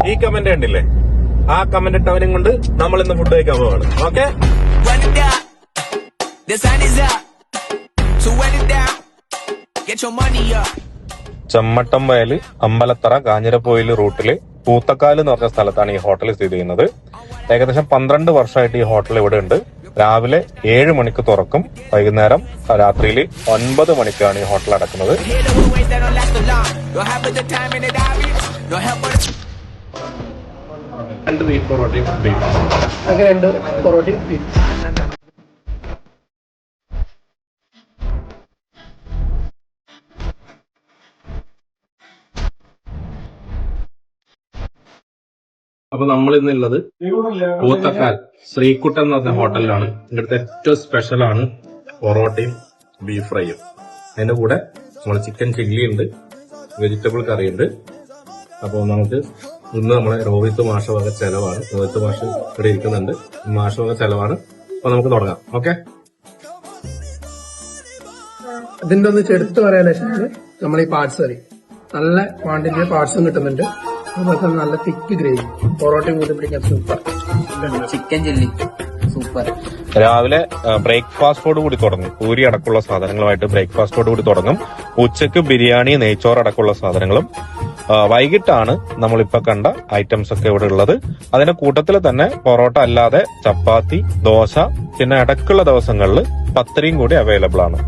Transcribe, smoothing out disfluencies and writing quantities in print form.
ഈ കമന്റ് കണ്ടില്ലേ, ആ കമന്റ് ഇട്ടവനും കൊണ്ട് നമ്മൾ ഇന്ന് ഫുഡ് കഴിക്കാൻ പോവാണ്. ഓക്കെ, ചമ്മട്ടം വയല് അമ്പലത്തറ കാഞ്ഞിരപ്പൊയിൽ റൂട്ടില് പൂത്തക്കാല് എന്ന് പറഞ്ഞ സ്ഥലത്താണ് ഈ ഹോട്ടൽ സ്ഥിതി ചെയ്യുന്നത്. ഏകദേശം 12 വർഷമായിട്ട് ഈ ഹോട്ടൽ ഇവിടെ ഉണ്ട്. രാവിലെ 7 മണിക്ക് തുറക്കും, വൈകുന്നേരം രാത്രിയിൽ 9 മണിക്കാണ് ഈ ഹോട്ടൽ അടക്കുന്നത്. രണ്ട് ബീഫ് പൊറോട്ടയും അപ്പൊ നമ്മൾ ഇന്നുള്ളത് പൂത്തക്കാൽ ശ്രീകുട്ടൻ എന്ന് പറഞ്ഞ ഹോട്ടലിലാണ്. ഇവിടുത്തെ ഏറ്റവും സ്പെഷ്യൽ ആണ് പൊറോട്ടയും ബീഫ് ഫ്രൈയും. അതിന്റെ കൂടെ നമ്മൾ ചിക്കൻ ചില്ലി ഉണ്ട്, വെജിറ്റബിൾ കറി ഉണ്ട്. അപ്പോൾ നമുക്ക് ഇന്ന് നമ്മളെ രോഹിത് മാഷ വക ചെലവാണ്. രോഹിത് മാഷ് ഇവിടെ ഇരിക്കുന്നുണ്ട്, മാഷ വക ചെലവാണ്. അപ്പൊ നമുക്ക് തുടങ്ങാം. ഓക്കെ, ഇതിന്റെ ഒന്ന് എടുത്തു പറയാൻ വെച്ചാൽ നമ്മൾ ഈ പാർട്സ് കറി നല്ല ക്വാണ്ടിറ്റി പാർട്സും കിട്ടുന്നുണ്ട്. അതുപോലെ നല്ല തിക്ക് ഗ്രേവി, പൊറോട്ടയും കൂടി പിടിക്കാൻ സൂപ്പർ. Chicken chilli super. രാവിലെ ബ്രേക്ക്ഫാസ്റ്റോട് കൂടി തുടങ്ങും. പൂരി അടക്കമുള്ള സാധനങ്ങളുമായിട്ട് ബ്രേക്ക്ഫാസ്റ്റോട് കൂടി തുടങ്ങും. ഉച്ചക്ക് ബിരിയാണി, നെയ്ച്ചോറ് അടക്കമുള്ള സാധനങ്ങളും. വൈകിട്ടാണ് നമ്മളിപ്പോ കണ്ട ഐറ്റംസ് ഒക്കെ ഇവിടെ ഉള്ളത്. അതിന്റെ കൂട്ടത്തിൽ തന്നെ പൊറോട്ട അല്ലാതെ ചപ്പാത്തി, ദോശ, പിന്നെ ഇടക്കുള്ള ദിവസങ്ങളിൽ പത്തിരിയും കൂടി അവൈലബിൾ ആണ്.